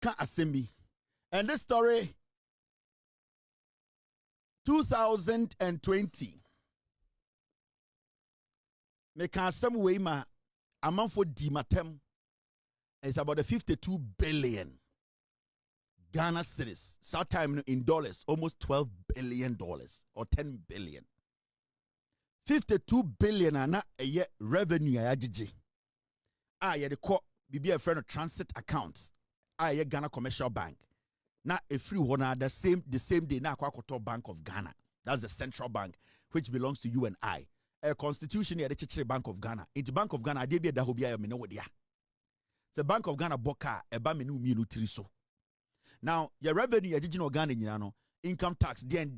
ka asemi. And this story 2020 me can some way ma amount for di matem is about the 52 billion Ghana cedis. Sometime in dollars, almost $12 billion or 10 billion. 52 billion ana a year revenue ayajiji. Yeah, the court be a friend of transit accounts. Yeah, Ghana Commercial Bank. Now a free one the same day now Kwakoto Bank of Ghana. That's the central bank which belongs to you and I. A constitution here the Chichire Bank of Ghana. Into Bank of Ghana, they be da hobia me know dia. The Bank of Ghana boka eba menu mienu triso. Now your revenue ya Ghana nyina no income tax den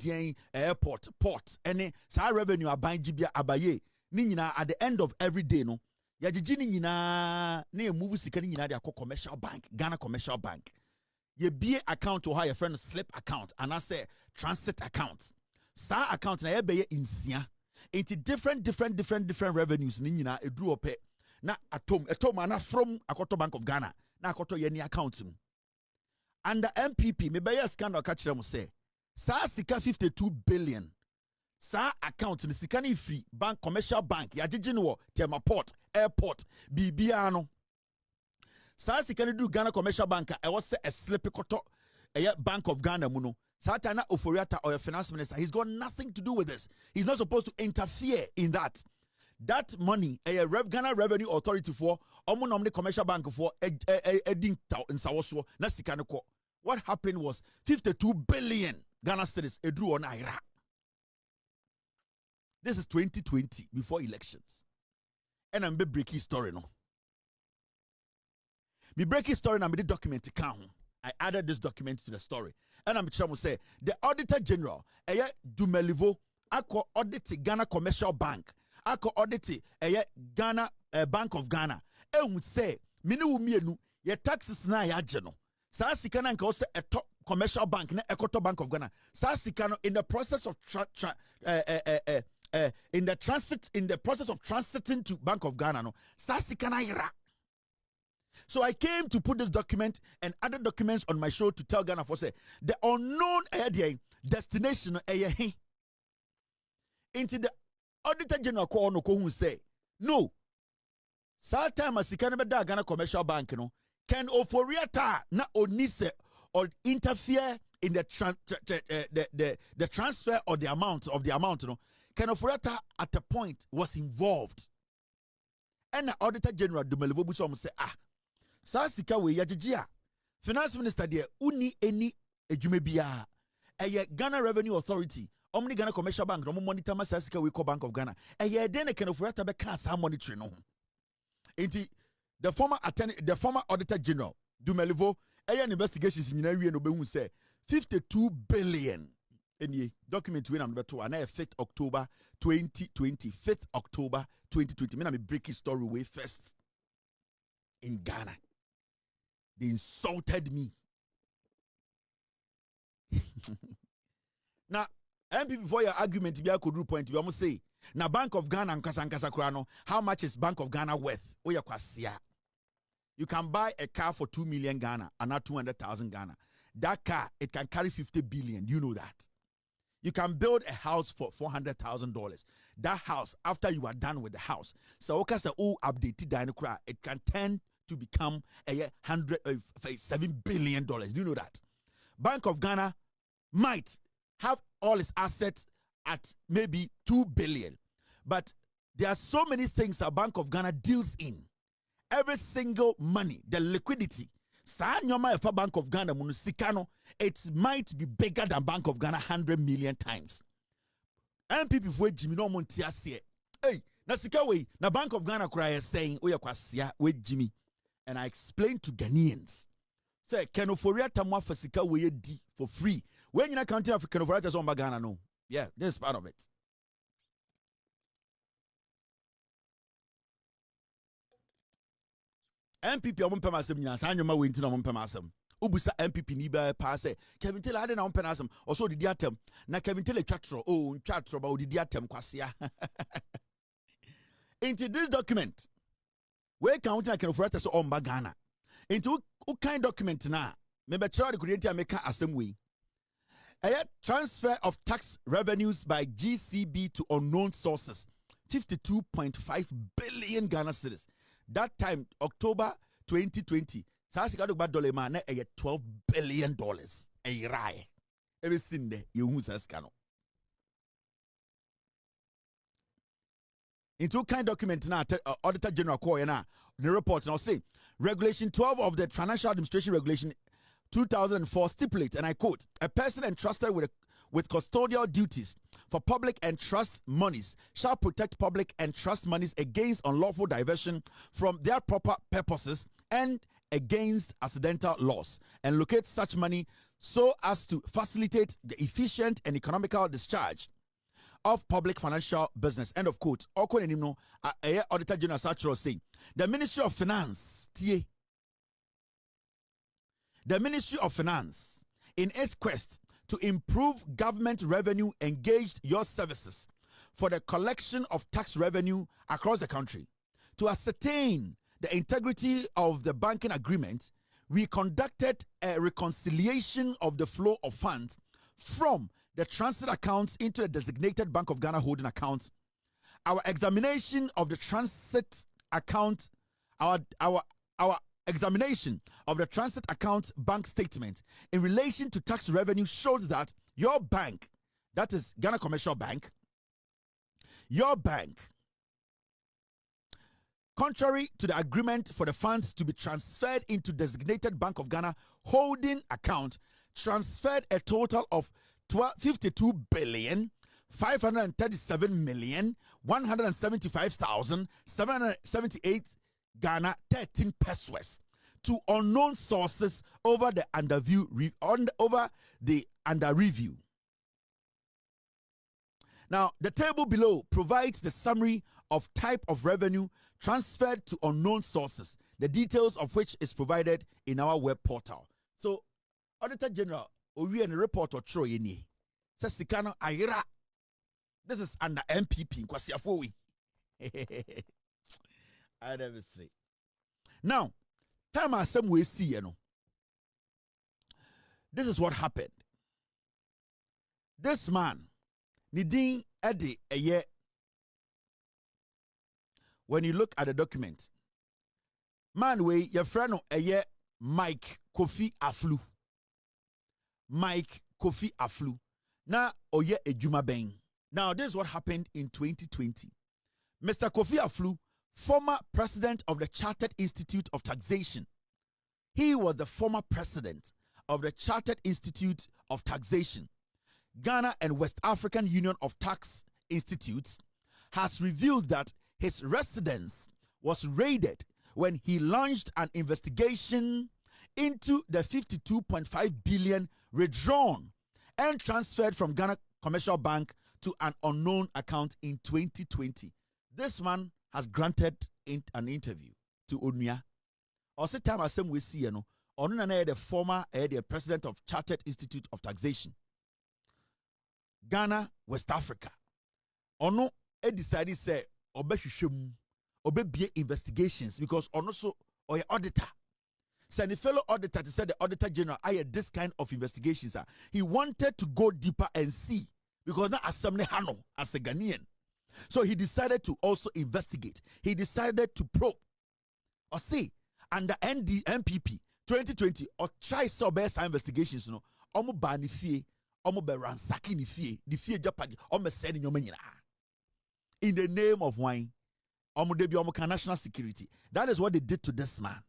airport port any sa revenue aban jibia abaye ni nyina at the end of every day no ya jiji ni nyina na e move sika ni nyina de akọ commercial bank Ghana Commercial Bank ye bie account or your friend slip account and I say transit account sa account na ye be ye insia into different revenues ni nyina edru ope na atom ana from akoto Bank of Ghana na akoto ye ni account mu under MPP me be ye scandal ka kire mu say sa sika 52 billion sa account ni sika ni free bank commercial bank ya jiji no tema port airport bibia no sa sika ni do Ghana Commercial Bank e was say a slip koto Bank of Ghana mu no Satana Oforiata or your finance minister, he's got nothing to do with this. He's not supposed to interfere in that. That money, Ghana Revenue Authority for, Omonomni Commercial Bank for, Edin in Sawoso, Nasikanoko. What happened was 52 billion Ghana cedis, Edru on Ira. This is 2020, before elections. And I'm be breaking story, no. Me breaking story, and I'm the document account. I added this document to the story. And I'm trying to say, the Auditor General, Dumelivo, ako audit Ghana Commercial Bank, ako audit Ghana Bank of Ghana. Would say, minu mienu, ye taxes na ya jeno. Sa sikana nka ose eto Commercial Bank na ekoto Bank of Ghana. Sa sikano in the process of in the process of transiting to Bank of Ghana no. Sa sikana ira. So I came to put this document and other documents on my show to tell Ghana for say the unknown destination into the Auditor General who say no. Time as Ghana Commercial Bank no can oforiata na onise or interfere in the transfer or the amount no can oforiata at a point was involved. And the Auditor General Dumelivo Busom say Sa sika we yajijia. Finance Minister de uni eni ejume biya. Ghana Revenue Authority. Omni Ghana Commercial Bank. No monitor ma sa sika we call Bank of Ghana. Den e kenofurata be ka sa monitoring no. Inti the former Auditor General Dumelivo investigations nyina wie no be hu say 52 billion. Any document when I'm beto na 5th October 2020. 5th October 2020. Me na me breaking story way first in Ghana. They insulted me. Now, MP before your argument, I could do point. We almost say, now Bank of Ghana and Kasankasa how much is Bank of Ghana worth? You can buy a car for 2 million Ghana and not 200,000 Ghana. That car, it can carry 50 billion. You know that. You can build a house for $400,000. That house, after you are done with the house, so updated, it can turn to become $7 billion. Do you know that? Bank of Ghana might have all its assets at maybe 2 billion. But there are so many things that Bank of Ghana deals in. Every single money, the liquidity. Bank of Ghana, it might be bigger than Bank of Ghana 100 million times. And people for Jimmy no Montia say, hey, Nasika way, na Bank of Ghana cry saying, oh, yeah, with Jimmy. And I explained to Ghanaians, say, Kenoforia Tamwa for Sika way di for free. When you're not counting of Kenoforia on Ghana, no. Yeah, this is part of it. MPP on Pemasem, Yasanyama winting on Pemasem. Ubusa MPP Niba passe. Kelvin Taylor had an on Penasem, also the diatem. Na Kelvin Taylor chatro, oh, chatro about the diatem quasia. Into this document, where counting I can offer us on Ghana. Into what kind document now? Maybe try the creator make asem way. A transfer of tax revenues by GCB to unknown sources, 52.5 billion Ghana cedis. That time, October 2020, Sasikado Badole man, $12 billion. A rai. Everything there, you who says cano. In two kind document now, Auditor General call now the report now say Regulation 12 of the Financial Administration Regulation 2004 stipulates, and I quote, a person entrusted with custodial duties for public and trust monies shall protect public and trust monies against unlawful diversion from their proper purposes and against accidental loss, and locate such money so as to facilitate the efficient and economical discharge of public financial business. End of quote. Auditor General Satchel saying the Ministry of Finance, the Ministry of Finance, in its quest to improve government revenue, engaged your services for the collection of tax revenue across the country. To ascertain the integrity of the banking agreement, we conducted a reconciliation of the flow of funds from the transit accounts into the designated Bank of Ghana holding accounts. Our examination of the transit account, our examination of the transit account bank statement in relation to tax revenue shows that your bank, that is Ghana Commercial Bank, your bank, contrary to the agreement for the funds to be transferred into designated Bank of Ghana holding account, transferred a total of 52 billion 537,175,778 Ghana 13 pesos to unknown sources over the under review. Now, the table below provides the summary of type of revenue transferred to unknown sources, the details of which is provided in our web portal. So, Auditor General, we and report or Troy ni says Sikano Ayra. This is under MPP. I never say. Now, time I some way see, this is what happened. This man, Nidin Eddie a year. When you look at the document, man, way your friend a year, Mike Kofi Aflu. Mike Kofi Aflu. Now, oye ejuma beng. Now, this is what happened in 2020. Mr. Kofi Aflu, former president of the Chartered Institute of Taxation. He was the former president of the Chartered Institute of Taxation. Ghana and West African Union of Tax Institutes has revealed that his residence was raided when he launched an investigation into the 52.5 billion withdrawn and transferred from Ghana Commercial Bank to an unknown account in 2020. This man has granted an interview to Onuya. Also, time as we see, Onuna the former the president of Chartered Institute of Taxation, Ghana, West Africa. Ono decided say obe investigations because ono so or auditor. Send a fellow auditor to say the Auditor General, I had this kind of investigations. He wanted to go deeper and see because now assembly hano as a Ghanaian. So he decided to also investigate. He decided to probe or see under MPP 2020 or try so best investigations. No, omo ba ni fie, omo be ransacking ni fie japadi, omo sending your money in the name of wine. Omo debi omo national security. That is what they did to this man.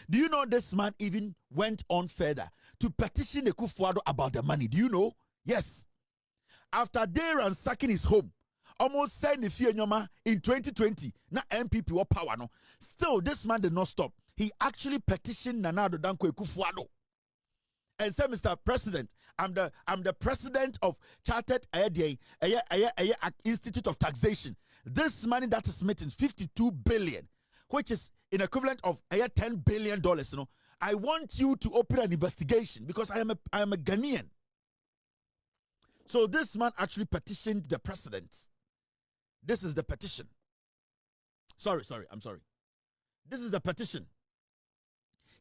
Do you know this man even went on further to petition the Kufuado about the money? Do you know? Yes. After they ransacking his home, almost send the fear in 2020, na MPP or power no. Still, this man did not stop. He actually petitioned Nana Danko Kufuado and said, Mr. President, I'm the president of Chartered Institute of Taxation. This money that is meeting 52 billion, which is in equivalent of $10 billion. I want you to open an investigation because I am a Ghanaian. So this man actually petitioned the president. This is the petition. I'm sorry. This is the petition.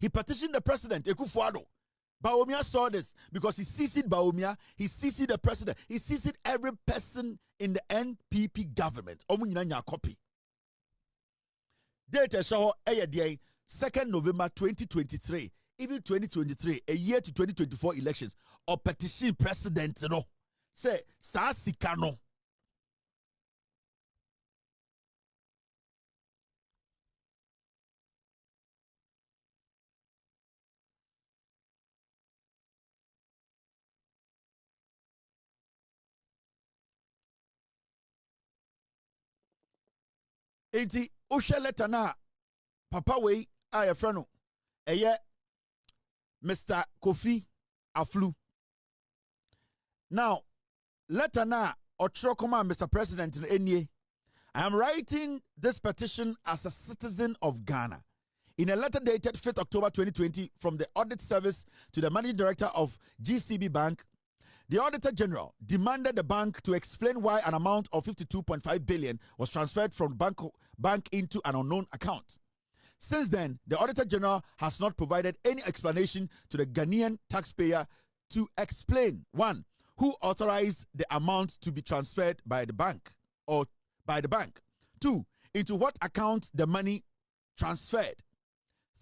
He petitioned the president, Ekufuado, Bawumia saw this because he CC'd Bawumia, he CC'd the president, he CC'd every person in the NPP government. Omunyina copy. Data show 2nd November 2023, even 2023, a year to 2024 elections, or petition president, no. Say, Sasika no. Enti, Usha letter na, Papa we, a friend, Mr. Kofi Aflu. Now, letter na, Otrokoma, Mr. President, in I am writing this petition as a citizen of Ghana. In a letter dated 5th October 2020 from the Audit Service to the Managing Director of GCB Bank, the Auditor General demanded the bank to explain why an amount of 52.5 billion was transferred from bank into an unknown account. Since then, the Auditor General has not provided any explanation to the Ghanaian taxpayer to explain, 1, who authorized the amount to be transferred by the bank or by the bank, 2, into what account the money transferred,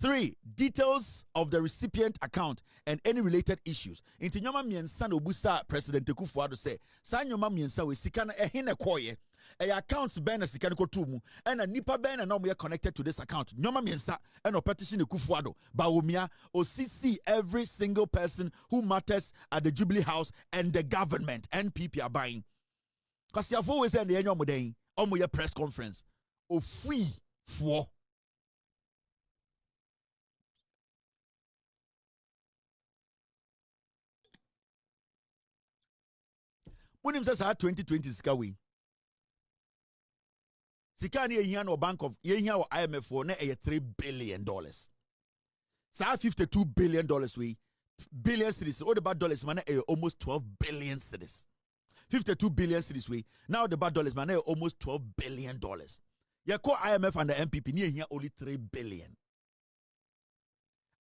3, details of the recipient account and any related issues. Inti nyoma miensa no busa President Kufuor say, sa nyoma miensa we sika na ehine koye, accounts ben na sika ko tumu, and a nipa ben na we are connected to this account. Nyoma miensa and no petition Kufuor Bawumia or CC every single person who matters at the Jubilee House and the government NPP are buying. Because you have always said the annual day on your press conference of free for. When him says 2020 sika we. Sika ni ehia no bank of ehia or IMF for na $3 billion. Sa $52 billion we billion cedis. All the bad dollars man almost 12 billion cedis. 52 billion cedis we. Now the bad dollars man almost $12 billion. Ya call IMF and the MPP ni ehia only 3 billion.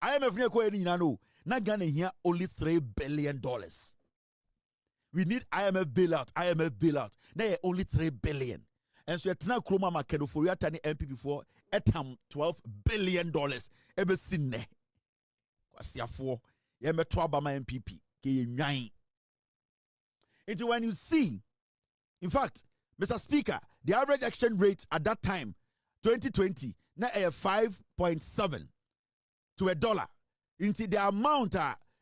IMF ni ko eni no. Na Ghana here only $3 billion. We need IMF bailout. Now only 3 billion. And so you're Kroma Makeno for your tiny MP before etam $12 billion. Ebe sinne. Kwasia for yeme twabama MPP. Into when you see, in fact, Mr. Speaker, the average exchange rate at that time, 2020, na 5.7 to a dollar. Into the amount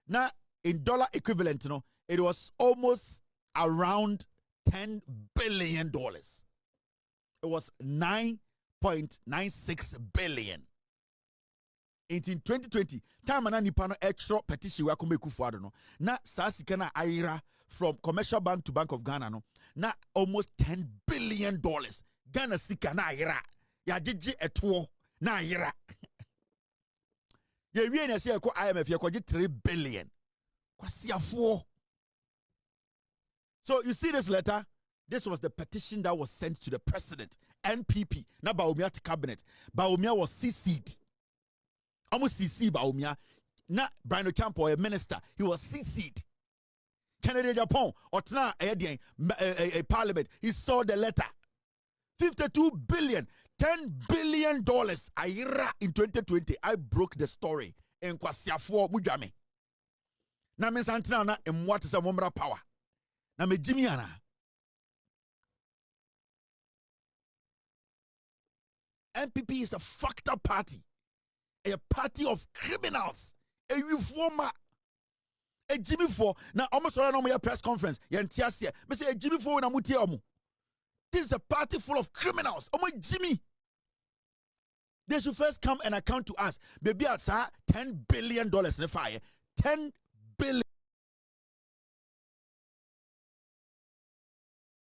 na in dollar equivalent, you know, it was almost around $10 billion. It was 9.96 billion. In 2020, time na nipa no extra petition wa come Kufuor no. Na sasika na ayira from Commercial Bank to Bank of Ghana no. Na almost $10 billion. Ghana sika na ayira. Ya jeje eto na ayira. Ye wie na se ko IMF ye ko 3 billion. Kwasiafo. So you see this letter? This was the petition that was sent to the president, NPP. Now Bawumia to cabinet. Bawumia was CC'd. Almost CC Bawumia. Now Brian Ocampo, a minister, he was CC'd. Canada, Japan, or a parliament. He saw the letter. 52 billion, $10 billion. Ayira in 2020. I broke the story. En kwasiafo mujame. Na mensantina na emwati sa momra power. Na me Jimmy ana. NPP is a fucked up party. A party of criminals. A reformer. A Jimmy for now almost around on your press conference. Yantiasia. Me say a Jimmy for na muti omu. This is a party full of criminals. Oh my Jimmy. They should first come and account to us. Baby, at $10 billion in fire. $10